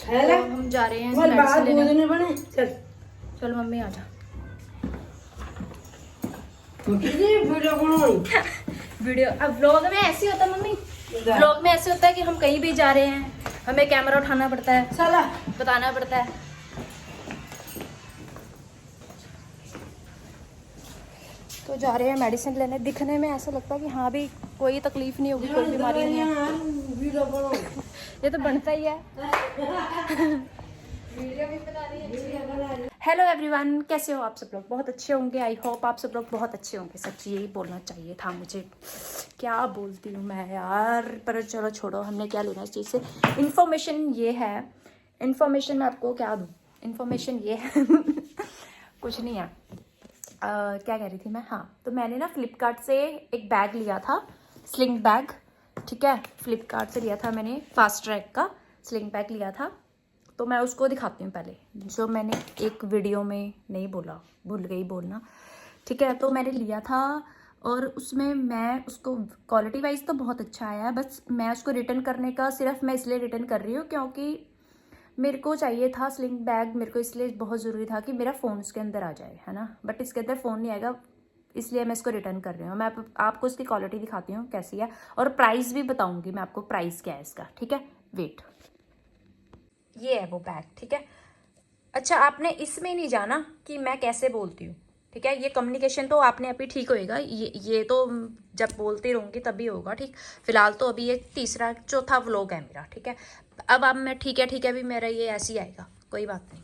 तो हम जा रहे हैं मेडिसिन लेने। चल मम्मी आ जा। वीडियो अब व्लॉग में ऐसे होता है मम्मी, व्लॉग में ऐसे होता है कि हम कहीं भी जा रहे हैं, हमें कैमरा उठाना पड़ता है, साला बताना पड़ता है। तो जा रहे हैं मेडिसिन लेने। दिखने में ऐसा लगता है कि हाँ भी कोई तकलीफ नहीं होगी, कोई बीमारी नहीं है। ये तो बनता ही है। हेलो एवरीवन, कैसे हो आप सब लोग? बहुत अच्छे होंगे, आई होप आप सब लोग बहुत अच्छे होंगे। सच्ची यही बोलना चाहिए था मुझे, क्या बोलती हूँ मैं यार। पर चलो छोड़ो, हमने क्या लेना इस चीज़ से। इन्फॉर्मेशन ये है, इन्फॉर्मेशन मैं आपको क्या दूँ, इन्फॉर्मेशन ये है कुछ नहीं है। क्या कह रही थी मैं? हाँ, तो मैंने ना फ्लिपकार्ट से एक बैग लिया था, स्लिंग बैग। ठीक है, फ्लिपकार्ट से लिया था मैंने, फास्ट ट्रैक का स्लिंग बैग लिया था। तो मैं उसको दिखाती हूँ पहले, जो मैंने एक वीडियो में नहीं बोला, भूल गई बोलना। ठीक है, तो मैंने लिया था और उसमें मैं उसको क्वालिटी वाइज तो बहुत अच्छा आया है। बस मैं उसको रिटर्न करने का, सिर्फ मैं इसलिए रिटर्न कर रही हूँ क्योंकि मेरे को चाहिए था स्लिंग बैग। मेरे को इसलिए बहुत ज़रूरी था कि मेरा फ़ोन उसके अंदर आ जाए, है ना। बट इसके अंदर फ़ोन नहीं आएगा, इसलिए मैं इसको रिटर्न कर रही हूँ। मैं आपको इसकी क्वालिटी दिखाती हूँ कैसी है, और प्राइस भी बताऊँगी मैं आपको, प्राइस क्या है इसका। ठीक है, वेट, ये है वो बैग। ठीक है, अच्छा आपने इसमें नहीं जाना कि मैं कैसे बोलती हूँ। ठीक है, ये कम्युनिकेशन तो आपने अभी ठीक होएगा, ये तो जब बोलती रहूँगी तभी होगा। ठीक, फिलहाल तो अभी ये तीसरा चौथा व्लॉग है मेरा। ठीक है, अब मैं ठीक है भी मेरा ये ऐसे ही आएगा, कोई बात नहीं।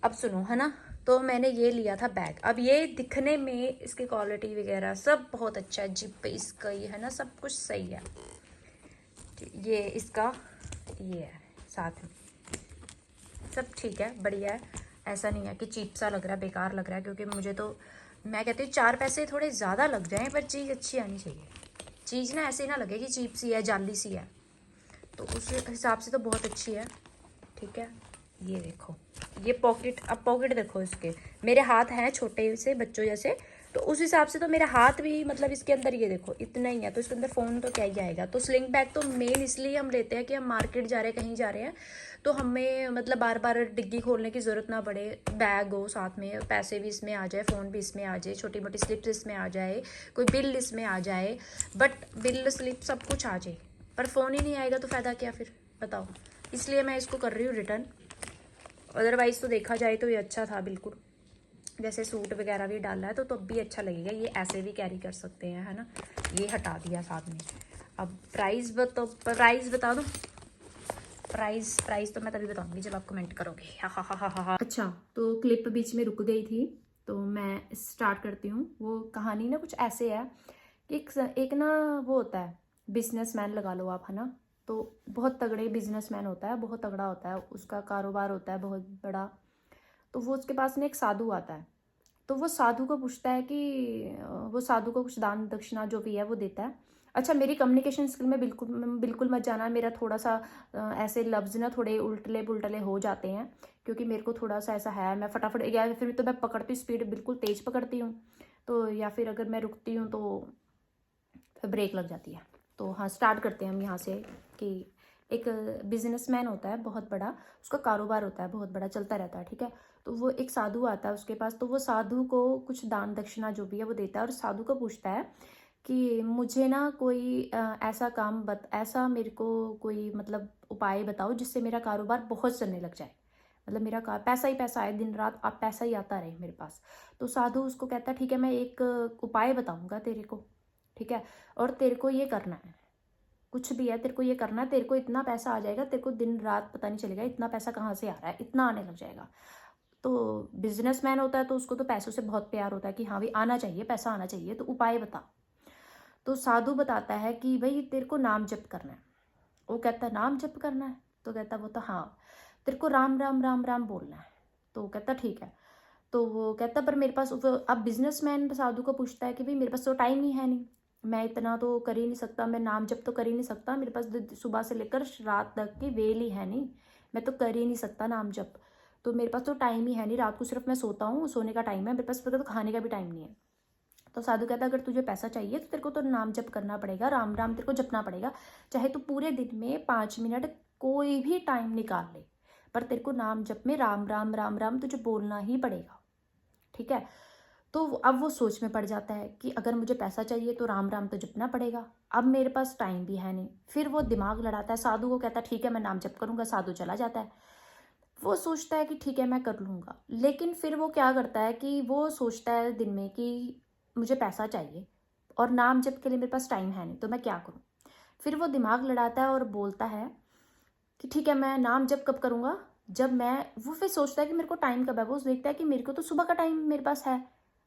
अब सुनो, है ना। तो मैंने ये लिया था बैग। अब ये दिखने में इसकी क्वालिटी वगैरह सब बहुत अच्छा है, जिप पे इसका ये है ना, सब कुछ सही है। ये इसका ये है साथ में, सब ठीक है, बढ़िया है। ऐसा नहीं है कि चीप सा लग रहा है, बेकार लग रहा है। क्योंकि मुझे तो, मैं कहती हूँ 4 पैसे थोड़े ज़्यादा लग जाएं पर चीज़ अच्छी आनी चाहिए। चीज़ ना ऐसे ना लगे कि चीप सी है, जाली सी है। तो उस हिसाब से तो बहुत अच्छी है। ठीक है, ये देखो, ये पॉकेट, अब पॉकेट देखो इसके, मेरे हाथ हैं छोटे से बच्चों जैसे, तो उस हिसाब से तो मेरा हाथ भी, मतलब इसके अंदर ये देखो इतना ही है, तो इसके अंदर फ़ोन तो क्या ही आएगा। तो स्लिंग बैग तो मेन इसलिए हम लेते हैं कि हम मार्केट जा रहे हैं, कहीं जा रहे हैं, तो हमें मतलब बार बार डिग्गी खोलने की ज़रूरत ना पड़े। बैग हो साथ में, पैसे भी इसमें आ जाए, फ़ोन भी इसमें आ जाए, छोटी मोटी स्लिप्स इसमें आ जाए, कोई बिल इसमें आ जाए। बट बिल स्लिप सब कुछ आ जाए, पर फ़ोन ही नहीं आएगा तो फ़ायदा क्या फिर, बताओ। इसलिए मैं इसको कर रही हूँ रिटर्न। अदरवाइज़ तो देखा जाए तो ये अच्छा था बिल्कुल। जैसे सूट वगैरह भी डाला है तो तब भी अच्छा लगेगा, ये ऐसे भी कैरी कर सकते हैं, है ना। ये हटा दिया साथ में। अब प्राइस बता दो। प्राइस तो मैं तभी बताऊंगी जब आप कमेंट करोगे। हा। अच्छा, तो क्लिप बीच में रुक गई थी, तो मैं स्टार्ट करती हूँ। वो कहानी ना कुछ ऐसे है कि एक ना वो होता है, बिजनेसमैन लगा लो आप, है ना। तो बहुत तगड़े बिजनेसमैन होता है, बहुत तगड़ा होता है, उसका कारोबार होता है बहुत बड़ा। तो वो उसके पास ना एक साधु आता है। तो वो साधु को पूछता है कि वो साधु को कुछ दान दक्षिणा जो भी है वो देता है। अच्छा, मेरी कम्युनिकेशन स्किल में बिल्कुल मत जाना। मेरा थोड़ा सा ऐसे लफ्ज़ ना थोड़े उल्टले पुल्टले हो जाते हैं, क्योंकि मेरे को थोड़ा सा ऐसा है, मैं फटाफट, या फिर तो मैं पकड़ती हूँ स्पीड बिल्कुल तेज़ पकड़ती हूँ, तो या फिर अगर मैं रुकती हूँ तो फिर ब्रेक लग जाती है। तो हाँ, स्टार्ट करते हैं हम यहाँ से कि एक बिजनेसमैन होता है बहुत बड़ा, उसका कारोबार होता है बहुत बड़ा, चलता रहता है। ठीक है, तो वो एक साधु आता है उसके पास, तो वो साधु को कुछ दान दक्षिणा जो भी है वो देता है, और साधु को पूछता है कि मुझे ना कोई ऐसा काम ऐसा मेरे को कोई मतलब उपाय बताओ जिससे मेरा कारोबार बहुत चलने लग जाए, मतलब मेरा पैसा ही पैसा आए, दिन रात आप पैसा ही आता रहे मेरे पास। तो साधु उसको कहता है ठीक है, मैं एक उपाय बताऊंगा तेरे को। ठीक है, और तेरे को ये करना है, कुछ भी है तेरे को ये करना है, तेरे को इतना पैसा आ जाएगा, तेरे को दिन रात पता नहीं चलेगा इतना पैसा कहाँ से आ रहा है, इतना आने लग जाएगा। तो बिजनेसमैन होता है तो उसको तो पैसों से बहुत प्यार होता है कि हाँ भाई आना चाहिए, पैसा आना चाहिए, तो उपाय बता। तो साधु बताता है कि भाई तेरे को नाम जप करना है। वो कहता है नाम जप करना है, तो कहता है वो तो हाँ, तेरे को राम राम राम राम बोलना है। तो वो कहता ठीक है। तो वो कहता पर मेरे पास, अब बिजनेसमैन साधु को पूछता है कि भाई मेरे पास तो टाइम ही है नहीं, मैं इतना तो कर ही नहीं सकता, मैं नाम जप तो कर ही नहीं सकता, मेरे पास सुबह से लेकर रात तक की वेल ही है नहीं, मैं तो कर ही नहीं सकता नाम जप। तो मेरे पास तो टाइम ही है नहीं, रात को सिर्फ मैं सोता हूँ, सोने का टाइम है मेरे पास, तो खाने का भी टाइम नहीं है। तो साधु कहता अगर तुझे पैसा चाहिए तो तेरे को तो नाम जप करना पड़ेगा, राम राम तेरे को जपना पड़ेगा, चाहे तू पूरे दिन में 5 मिनट कोई भी टाइम निकाल ले, पर तेरे को नाम जप में राम राम राम राम तुझे बोलना ही पड़ेगा, ठीक है। तो अब वो सोच में पड़ जाता है कि अगर मुझे पैसा चाहिए तो राम राम तो जपना पड़ेगा, अब मेरे पास टाइम भी है नहीं। फिर वो दिमाग लड़ाता है, साधु को कहता है ठीक है मैं नाम जप करूँगा, साधु चला जाता है। वो सोचता है कि ठीक है मैं कर लूँगा, लेकिन फिर वो क्या करता है कि वो सोचता है दिन में कि मुझे पैसा चाहिए और नाम जप के लिए मेरे पास टाइम है नहीं, तो मैं क्या करूँ। फिर वो दिमाग लड़ाता है और बोलता है कि ठीक है मैं नाम जप कब करूँगा, जब मैं, वो फिर सोचता है कि मेरे को टाइम कब है। वो देखता है कि मेरे को तो सुबह का टाइम मेरे पास है,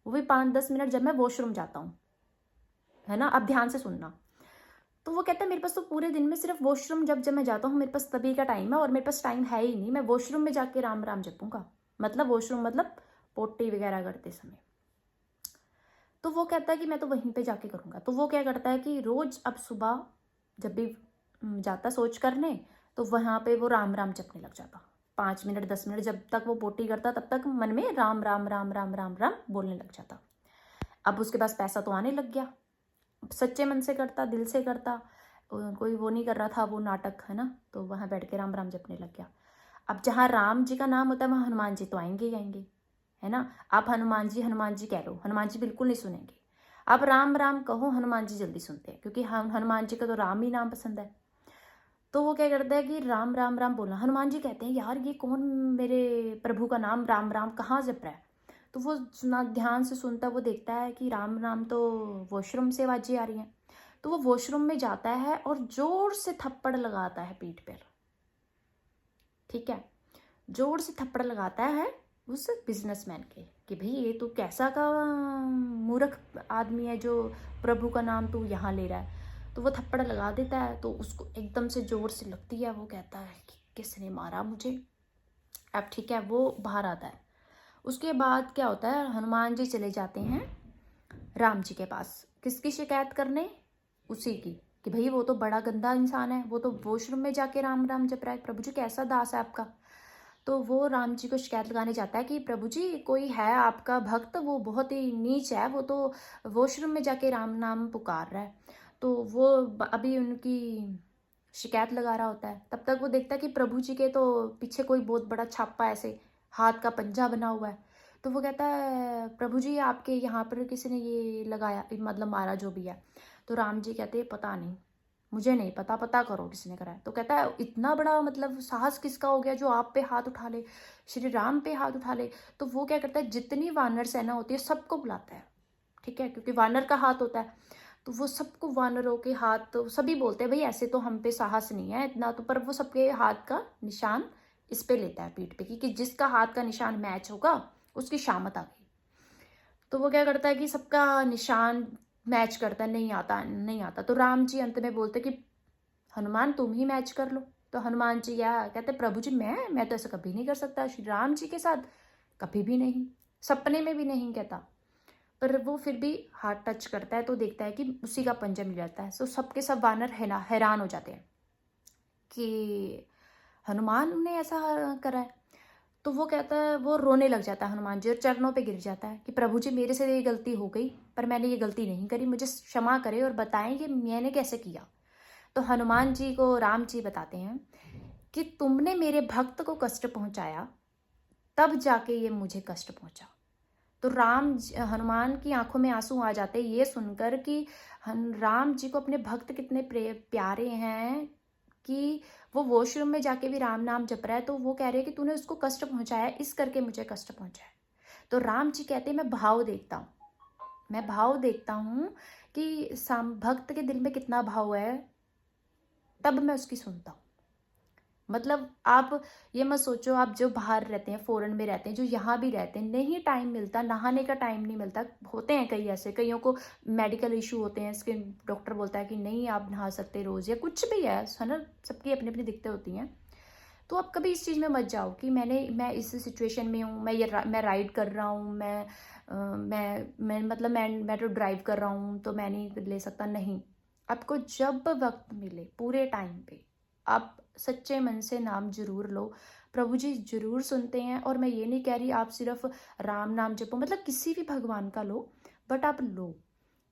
वो भी 5-10 मिनट, जब मैं वॉशरूम जाता हूँ, है ना। अब ध्यान से सुनना। तो वो कहता है मेरे पास तो पूरे दिन में सिर्फ वॉशरूम जब जब मैं जाता हूँ मेरे पास तभी का टाइम है, और मेरे पास टाइम है ही नहीं, मैं वॉशरूम में जाके राम राम जपूंगा। मतलब वॉशरूम मतलब पोटी वगैरह करते समय। तो वो कहता है कि मैं तो वहीं पे जाके करूँगा। तो वो क्या करता है कि रोज अब सुबह जब भी जाता सोच करने, तो वहाँ पे वो राम राम जपने लग जाता। 5 मिनट 10 मिनट जब तक वो पोटी करता तब तक मन में राम राम राम राम राम राम बोलने लग जाता। अब उसके पास पैसा तो आने लग गया, सच्चे मन से करता, दिल से करता, कोई वो नहीं कर रहा था वो नाटक, है ना। तो वहाँ बैठ के राम राम जपने लग गया। अब जहाँ राम जी का नाम होता है वहाँ हनुमान जी तो आएंगे ही आएंगे, है ना। आप हनुमान जी कह लो, हनुमान जी बिल्कुल नहीं सुनेंगे। आप राम राम कहो, हनुमान जी जल्दी सुनते हैं, क्योंकि हम हनुमान जी का तो राम ही नाम पसंद है। तो वो क्या करता है कि राम राम राम बोलना। हनुमान जी कहते हैं यार ये कौन मेरे प्रभु का नाम राम राम कहाँ जप रहा है। तो वो सुना, ध्यान से सुनता, वो देखता है कि राम राम तो वॉशरूम से आवाज़ें आ रही हैं। तो वो वॉशरूम में जाता है और जोर से थप्पड़ लगाता है पीठ पर, ठीक है। जोर से थप्पड़ लगाता है उस बिजनेसमैन के कि भाई ये तू कैसा का मूर्ख आदमी है जो प्रभु का नाम तू यहाँ ले रहा है। तो वो थप्पड़ लगा देता है, तो उसको एकदम से जोर से लगती है। वो कहता है कि किसने मारा मुझे। अब ठीक है वो बाहर आता है। उसके बाद क्या होता है, हनुमान जी चले जाते हैं राम जी के पास, किसकी शिकायत करने, उसी की, कि भाई वो तो बड़ा गंदा इंसान है, वो तो वॉशरूम में जाके राम राम जप रहा है, प्रभु जी कैसा दास है आपका। तो वो राम जी को शिकायत लगाने जाता है कि प्रभु जी कोई है आपका भक्त, वो बहुत ही नीच है, वो तो वॉशरूम में जाके राम नाम पुकार रहा है। तो वो अभी उनकी शिकायत लगा रहा होता है, तब तक वो देखता है कि प्रभु जी के तो पीछे कोई बहुत बड़ा छापा ऐसे हाथ का पंजा बना हुआ है। तो वो कहता है प्रभु जी आपके यहाँ पर किसी ने ये लगाया, मतलब मारा जो भी है। तो राम जी कहते हैं पता नहीं, मुझे नहीं पता, पता करो किसने करा है। तो कहता है इतना बड़ा मतलब साहस किसका हो गया जो आप पे हाथ उठा ले, श्री राम पे हाथ उठा ले। तो वो क्या करता है, जितनी वानर सेना होती है सबको बुलाता है, ठीक है, क्योंकि वानर का हाथ होता है। तो वो सबको वानरों के हाथ, तो सभी बोलते हैं भाई ऐसे तो हम पे साहस नहीं है इतना, तो पर वो सबके हाथ का निशान इस पे लेता है पीठ पे कि जिसका हाथ का निशान मैच होगा उसकी शामत आ गई। तो वो क्या करता है कि सबका निशान मैच करता है, नहीं आता नहीं आता। तो राम जी अंत में बोलते कि हनुमान तुम ही मैच कर लो। तो हनुमान जी क्या कहते, प्रभु जी मैं तो ऐसा कभी नहीं कर सकता श्री राम जी के साथ, कभी भी नहीं, सपने में भी नहीं कहता। पर वो फिर भी हाथ टच करता है तो देखता है कि उसी का पंजा मिल जाता है। तो सबके सब वानर हैरान हो जाते हैं कि हनुमान ने ऐसा करा है। तो वो कहता है, वो रोने लग जाता है हनुमान जी और चरणों पे गिर जाता है कि प्रभु जी मेरे से ये गलती हो गई, पर मैंने ये गलती नहीं करी, मुझे क्षमा करें और बताएं कि मैंने कैसे किया। तो हनुमान जी को राम जी बताते हैं कि तुमने मेरे भक्त को कष्ट पहुंचाया, तब जाके ये मुझे कष्ट पहुंचा। तो हनुमान की आंखों में आंसू आ जाते ये सुनकर कि राम जी को अपने भक्त कितने प्यारे हैं, कि वो वॉशरूम में जाके भी राम नाम जप रहा है। तो वो कह रहे हैं कि तूने उसको कष्ट पहुंचाया, इस करके मुझे कष्ट पहुंचा है। तो राम जी कहते हैं मैं भाव देखता हूँ, मैं भाव देखता हूँ कि भक्त के दिल में कितना भाव है, तब मैं उसकी सुनता हूँ। मतलब आप ये मत सोचो, आप जो बाहर रहते हैं, फॉरेन में रहते हैं, जो यहाँ भी रहते हैं, नहीं टाइम मिलता, नहाने का टाइम नहीं मिलता। होते हैं कई ऐसे, कईयों को मेडिकल इशू होते हैं, इसके डॉक्टर बोलता है कि नहीं आप नहा सकते रोज़, या कुछ भी है ना, सबकी अपनी अपनी दिक्कतें होती हैं। तो आप कभी इस चीज़ में मत जाओ कि मैं इस सिचुएशन में हूँ, मैं राइड कर रहा हूँ, मैं मतलब मैं तो ड्राइव कर रहा हूँ तो मैं नहीं ले सकता। नहीं, आपको जब वक्त मिले पूरे टाइम पे आप सच्चे मन से नाम जरूर लो, प्रभु जी जरूर सुनते हैं। और मैं ये नहीं कह रही आप सिर्फ राम नाम जपो, मतलब किसी भी भगवान का लो, बट आप लो,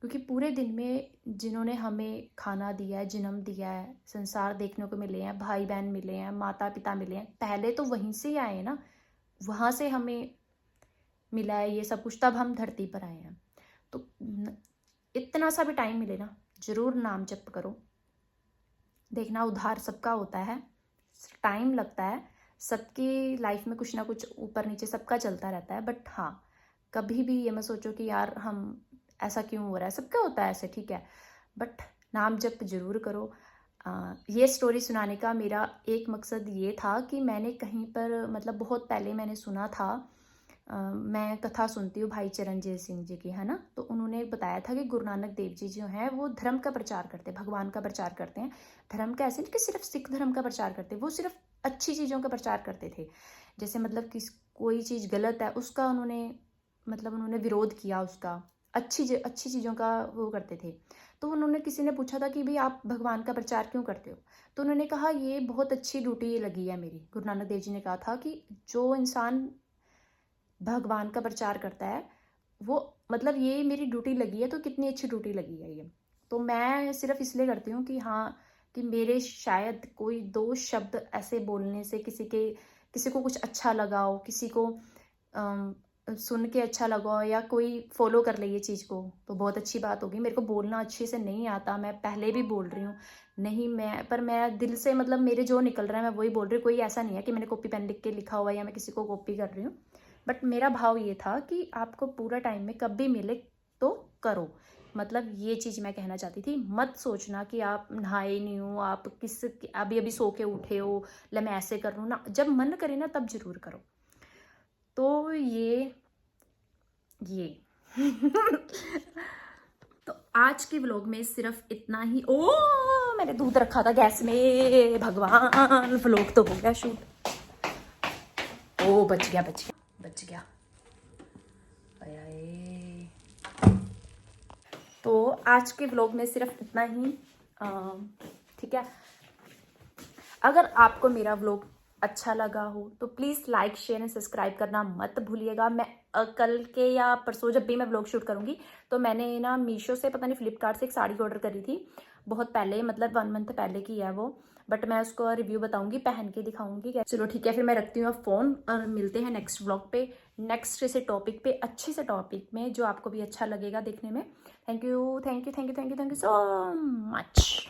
क्योंकि पूरे दिन में जिन्होंने हमें खाना दिया है, जन्म दिया है, संसार देखने को मिले हैं, भाई बहन मिले हैं, माता पिता मिले हैं, पहले तो वहीं से ही आए हैं ना, वहाँ से हमें मिला है ये सब कुछ, तब हम धरती पर आए हैं। तो इतना सा भी टाइम मिले ना, जरूर नाम जप करो। देखना उद्धार सबका होता है, टाइम लगता है, सबकी लाइफ में कुछ ना कुछ ऊपर नीचे सबका चलता रहता है, बट हाँ कभी भी ये मत सोचो कि यार हम ऐसा क्यों हो रहा है, सबका होता है ऐसे, ठीक है, बट नाम जप जरूर करो। ये स्टोरी सुनाने का मेरा एक मकसद ये था कि मैंने कहीं पर मतलब बहुत पहले मैंने सुना था, मैं कथा सुनती हूँ भाई चरणजीत सिंह जी की, है ना, तो उन्होंने बताया था कि गुरु नानक देव जी जो हैं वो धर्म का प्रचार करते हैं, भगवान का प्रचार करते हैं। धर्म का ऐसे नहीं कि सिर्फ सिख धर्म का प्रचार करते, वो सिर्फ अच्छी चीज़ों का प्रचार करते थे। जैसे मतलब कोई चीज़ गलत है उसका उन्होंने विरोध किया, उसका अच्छी चीज़ों का वो करते थे। तो उन्होंने, किसी ने पूछा था कि भाई आप भगवान का प्रचार क्यों करते हो, तो उन्होंने कहा ये बहुत अच्छी ड्यूटी लगी है मेरी। गुरु नानक देव जी ने कहा था कि जो इंसान भगवान का प्रचार करता है वो, मतलब ये मेरी ड्यूटी लगी है, तो कितनी अच्छी ड्यूटी लगी है ये। तो मैं सिर्फ इसलिए करती हूँ कि हाँ, कि मेरे शायद कोई दो शब्द ऐसे बोलने से किसी को कुछ अच्छा लगा हो, किसी को सुन के अच्छा लगा हो, या कोई फॉलो कर ले ये चीज़ को, तो बहुत अच्छी बात होगी। मेरे को बोलना अच्छे से नहीं आता, मैं पहले भी बोल रही हूँ, नहीं मैं दिल से, मतलब मेरे जो निकल रहा है मैं वही बोल रही हूँ। कोई ऐसा नहीं है कि मैंने कॉपी पेन लिख के लिखा हुआ है या मैं किसी को कॉपी कर रही हूँ, बट मेरा भाव ये था कि आपको पूरा टाइम में कभी मिले तो करो। मतलब ये चीज़ मैं कहना चाहती थी। मत सोचना कि आप नहाए नहीं हो, आप अभी अभी सो के उठे हो, मैं ऐसे कर लूँ ना, जब मन करे ना तब जरूर करो। तो ये तो आज के व्लॉग में सिर्फ इतना ही। ओ मैंने दूध रखा था गैस में, भगवान, व्लॉग तो हो गया शूट। ओ बच गया। तो आज के व्लॉग में सिर्फ इतना ही, ठीक है। अगर आपको मेरा व्लॉग अच्छा लगा हो तो please like share and subscribe करना मत भूलिएगा। मैं कल के या परसों जब भी मैं व्लॉग शूट करूँगी, तो मैंने ना मीशो से, पता नहीं फ्लिपकार्ट से एक साड़ी ऑर्डर करी थी बहुत पहले, मतलब 1 मंथ पहले की है वो, बट मैं उसको रिव्यू बताऊंगी, पहन के दिखाऊंगी। चलो ठीक है, फिर मैं रखती हूँ फ़ोन और मिलते हैं नेक्स्ट व्लॉग पे, नेक्स्ट से टॉपिक पे, अच्छे से टॉपिक में जो आपको भी अच्छा लगेगा देखने में। Thank you so much.